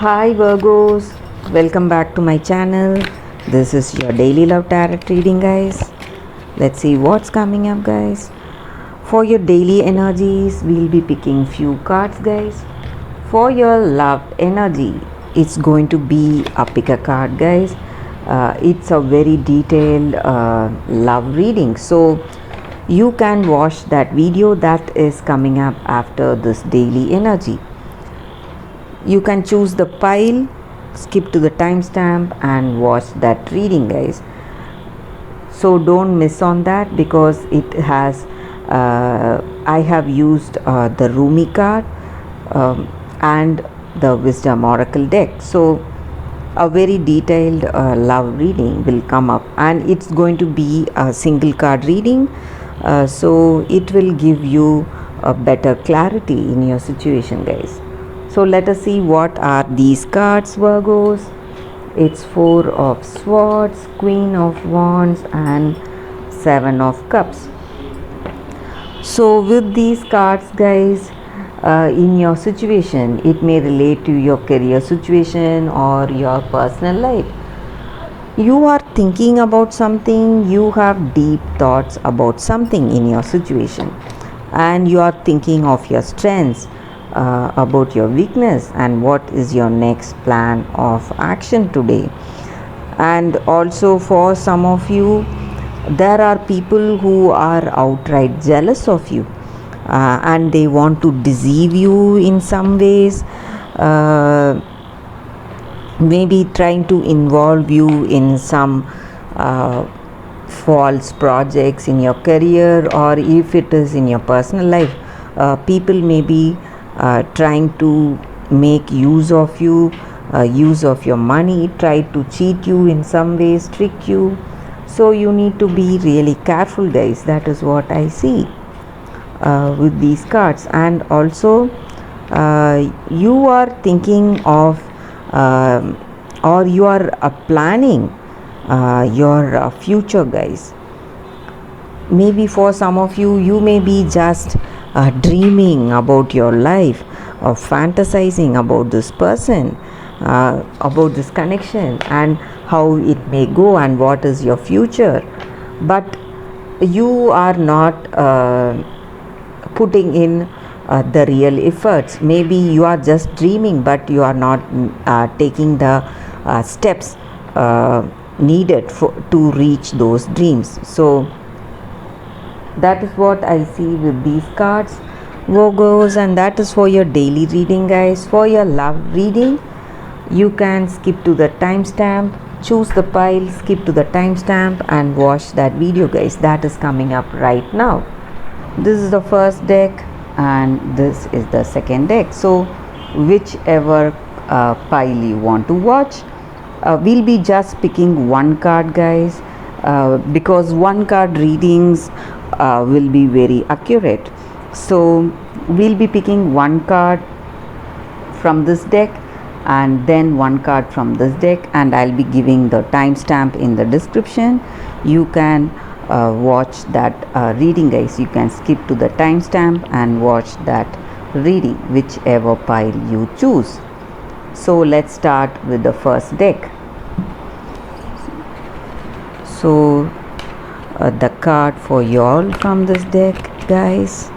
Hi Virgos, welcome back to my channel. This is your daily love tarot reading, guys. Let's see what's coming up, guys. For your daily energies, we'll be picking few cards, guys. For your love energy, it's going to be a pick a card, guys. It's a very detailed love reading, so you can watch that video that is coming up after this daily energy. You can choose the pile, skip to the timestamp and watch that reading, guys. So don't miss on that because it has I have used the Rumi card and the Wisdom Oracle deck. So a very detailed love reading will come up, and it's going to be a single card reading, so it will give you a better clarity in your situation, guys. So let us see what are these cards, Virgos. It's Four of Swords, Queen of Wands and Seven of Cups. So with these cards, guys, in your situation, it may relate to your career situation or your personal life. You are thinking about something, you have deep thoughts about something in your situation, and you are thinking of your strengths, about your weakness, and what is your next plan of action today. And also, for some of you, there are people who are outright jealous of you, and they want to deceive you in some ways, maybe trying to involve you in some false projects in your career, or if it is in your personal life, people may be trying to make use of you, use of your money, try to cheat you in some ways, trick you. So you need to be really careful, guys. That is what I see with these cards. And also, you are thinking of or you are planning your future, guys. Maybe for some of you, you may be just dreaming about your life or fantasizing about this person, about this connection and how it may go and what is your future, but you are not putting in the real efforts. Maybe you are just dreaming, but you are not taking the steps needed to reach those dreams. So that is what I see with these cards, Virgos, and that is for your daily reading, guys. For your love reading, you can skip to the timestamp, choose the pile, skip to the timestamp and watch that video, guys. That is coming up right now. This is the first deck and this is the second deck. So whichever pile you want to watch, we'll be just picking one card, guys, because one card readings will be very accurate. So we'll be picking one card from this deck and then one card from this deck, and I'll be giving the timestamp in the description. You can watch that reading, guys. You can skip to the timestamp and watch that reading, whichever pile you choose. So let's start with the first deck. So the card for y'all from this deck, guys,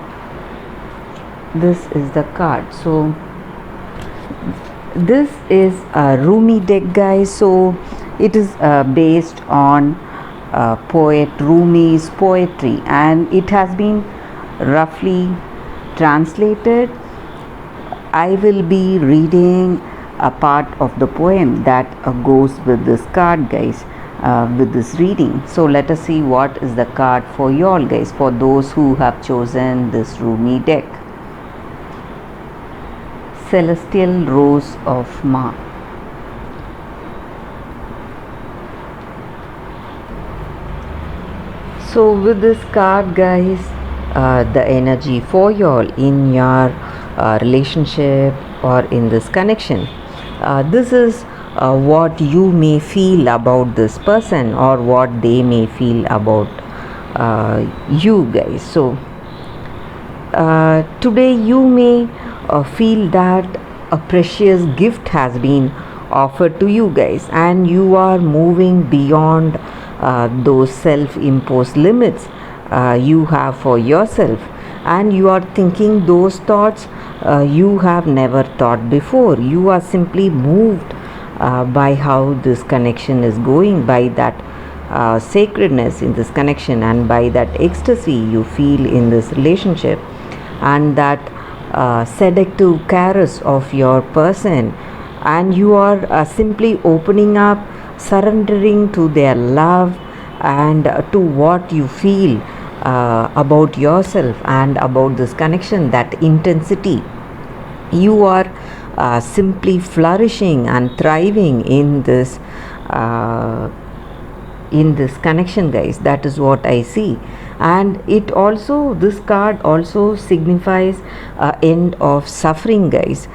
this is the card. So this is a Rumi deck, guys. So it is based on poet Rumi's poetry, and it has been roughly translated. I will be reading a part of the poem that goes with this card, guys, with this reading. So let us see what is the card for you all, guys, for those who have chosen this Rumi deck. Celestial Rose of Ma. So with this card, guys, the energy for you all in your relationship or in this connection, this is what you may feel about this person or what they may feel about you, guys. So today you may feel that a precious gift has been offered to you guys, and you are moving beyond those self-imposed limits you have for yourself, and you are thinking those thoughts you have never thought before. You are simply moved by how this connection is going, by that sacredness in this connection, and by that ecstasy you feel in this relationship, and that seductive caress of your person, and you are simply opening up, surrendering to their love and to what you feel about yourself and about this connection, that intensity. You are simply flourishing and thriving in this connection, guys. That is what I see. And it also, this card also signifies end of suffering, guys.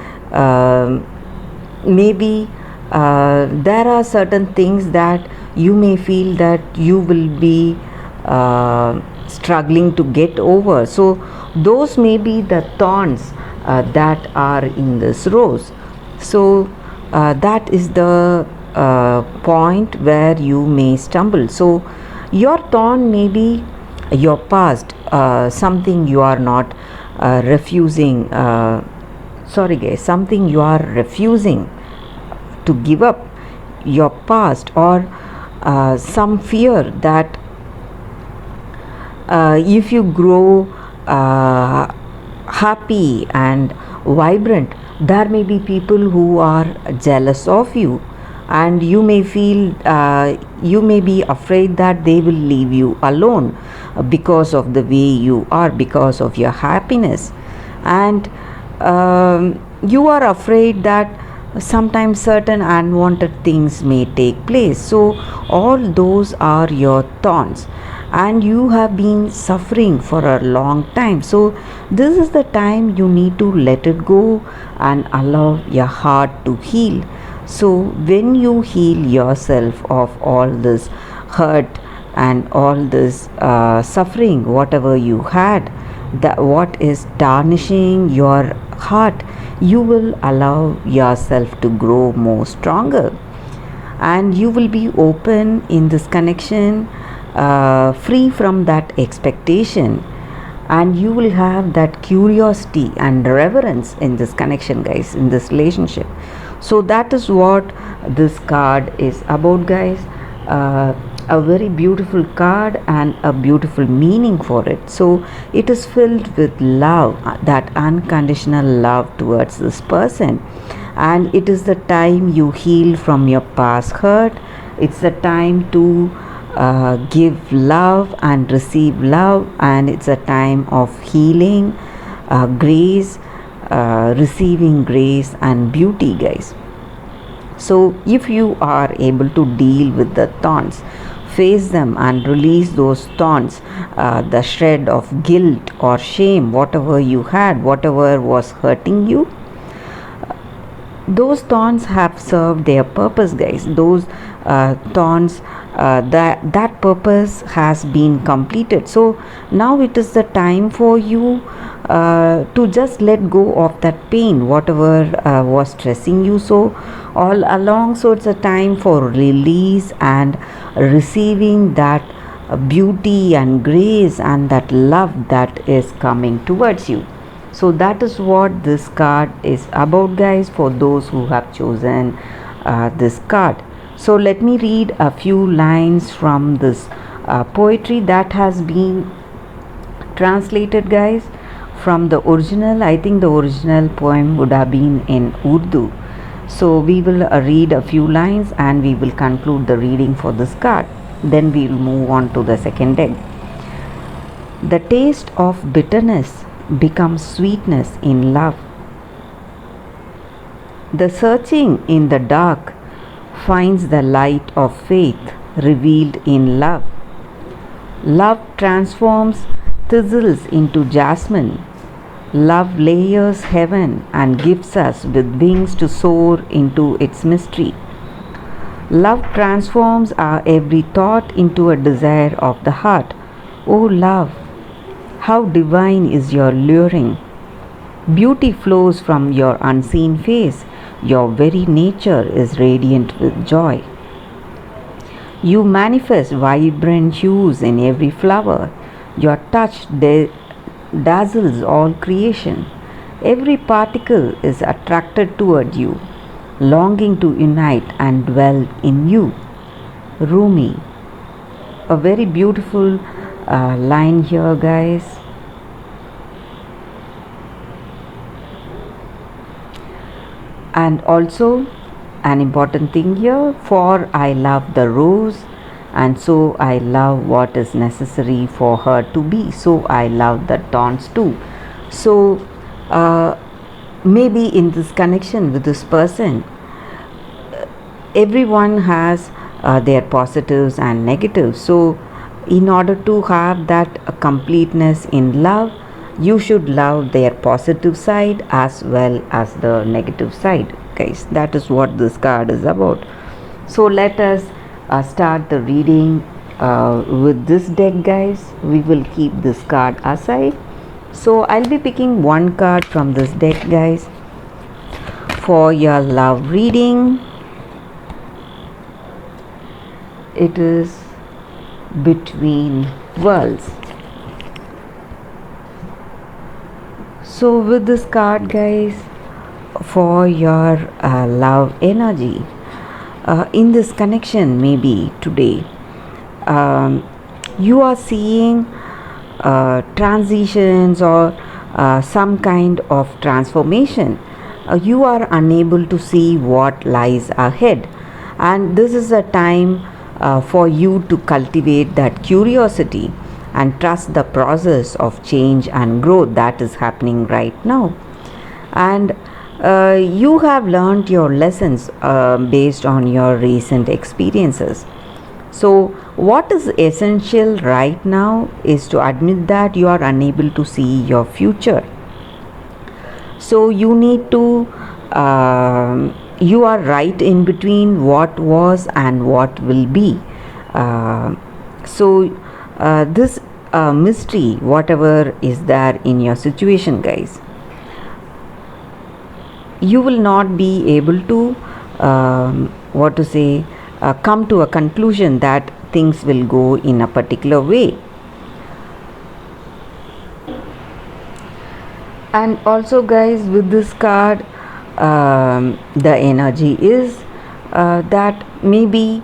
Maybe there are certain things that you may feel that you will be struggling to get over. So those may be the thorns that are in this rose. So that is the point where you may stumble. So your thorn may be your past, something you are not refusing, sorry guys, something you are refusing to give up, your past, or some fear that if you grow happy and vibrant, there may be people who are jealous of you, and you may feel you may be afraid that they will leave you alone because of the way you are, because of your happiness, and you are afraid that sometimes certain unwanted things may take place. So all those are your thorns, and you have been suffering for a long time. So this is the time you need to let it go and allow your heart to heal. So when you heal yourself of all this hurt and all this suffering, whatever you had, that what is tarnishing your heart, you will allow yourself to grow more stronger, and you will be open in this connection, free from that expectation, and you will have that curiosity and reverence in this connection, guys, in this relationship. So that is what this card is about, guys. A very beautiful card and a beautiful meaning for it. So it is filled with love, that unconditional love towards this person, and it is the time you heal from your past hurt. It's the time to give love and receive love, and it's a time of healing, grace, receiving grace and beauty, guys. So if you are able to deal with the thorns, face them and release those thorns, the shred of guilt or shame, whatever you had, whatever was hurting you, those thorns have served their purpose, guys. Those thorns, that purpose has been completed. So now it is the time for you to just let go of that pain, whatever was stressing you so all along. So it's a time for release and receiving that beauty and grace and that love that is coming towards you. So that is what this card is about, guys, for those who have chosen this card. So let me read a few lines from this poetry that has been translated, guys, from the original. I think the original poem would have been in Urdu. So we will read a few lines and we will conclude the reading for this card. Then we will move on to the second deck. The taste of bitterness becomes sweetness in love. The searching in the dark finds the light of faith revealed in love. Love transforms thistles into jasmine. Love layers heaven and gives us with wings to soar into its mystery. Love transforms our every thought into a desire of the heart. O love, how divine is your luring. Beauty flows from your unseen face. Your very nature is radiant with joy. You manifest vibrant hues in every flower. Your touch dazzles all creation. Every particle is attracted toward you, longing to unite and dwell in you. Rumi. A very beautiful line here, guys. And also an important thing here, for I love the rose, and so I love what is necessary for her to be, so I love the thorns too. So maybe in this connection with this person, everyone has their positives and negatives. So in order to have that completeness in love, you should love their positive side as well as the negative side, guys. That is what this card is about. So let us start the reading with this deck, guys. We will keep this card aside. So I'll be picking one card from this deck, guys, for your love reading. It is Between Worlds. So with this card, guys, for your love energy, in this connection, maybe today, you are seeing transitions or some kind of transformation. You are unable to see what lies ahead, and this is a time for you to cultivate that curiosity and trust the process of change and growth that is happening right now. And you have learned your lessons based on your recent experiences. So what is essential right now is to admit that you are unable to see your future. So you need to you are right in between what was and what will be. So this mystery, whatever is there in your situation, guys, you will not be able to come to a conclusion that things will go in a particular way. And also, guys, with this card, the energy is that maybe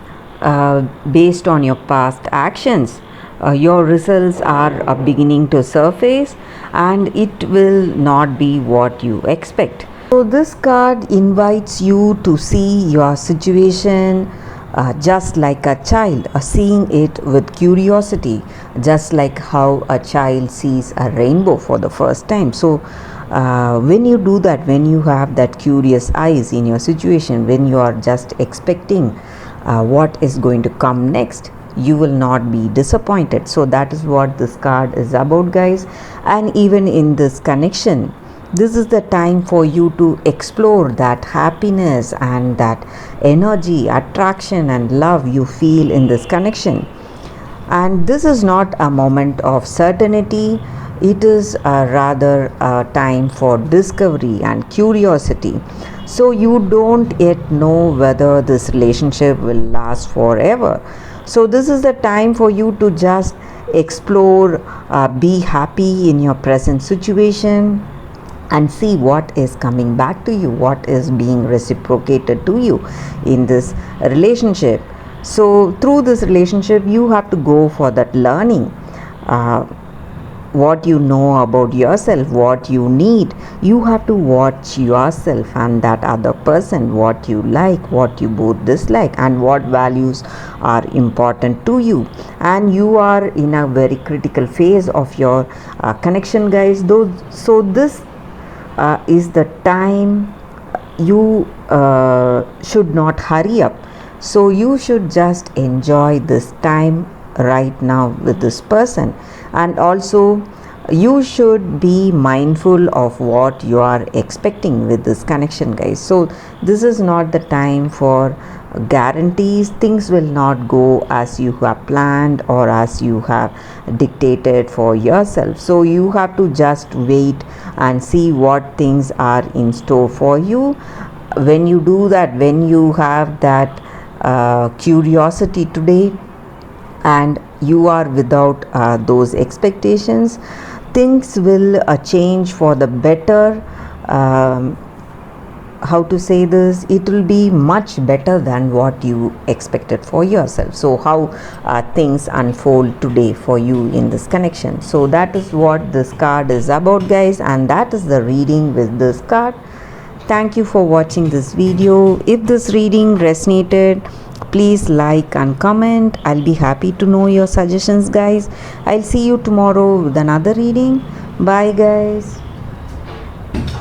based on your past actions, your results are beginning to surface, and it will not be what you expect. So this card invites you to see your situation just like a child, seeing it with curiosity, just like how a child sees a rainbow for the first time. So when you do that, when you have that curious eyes in your situation, when you are just expecting what is going to come next, you will not be disappointed. So that is what this card is about, guys. And even in this connection, this is the time for you to explore that happiness and that energy, attraction and love you feel in this connection. And this is not a moment of certainty, it is rather a time for discovery and curiosity. So you don't yet know whether this relationship will last forever. So this is the time for you to just explore, be happy in your present situation, and see what is coming back to you, what is being reciprocated to you in this relationship. So through this relationship, you have to go for that learning, what you know about yourself, what you need. You have to watch yourself and that other person, what you like, what you both dislike, and what values are important to you. And you are in a very critical phase of your connection, guys. So this is the time you should not hurry up. So you should just enjoy this time right now with this person. And also you should be mindful of what you are expecting with this connection, guys. So this is not the time for guarantees things will not go as you have planned or as you have dictated for yourself. So you have to just wait and see what things are in store for you. When you do that, when you have that curiosity today, and you are without those expectations, things will change for the better. How to say this, it will be much better than what you expected for yourself. So how things unfold today for you in this connection. So that is what this card is about, guys, and that is the reading with this card. Thank you for watching this video. If this reading resonated, please like and comment. I'll be happy to know your suggestions, guys. I'll see you tomorrow with another reading. Bye, guys.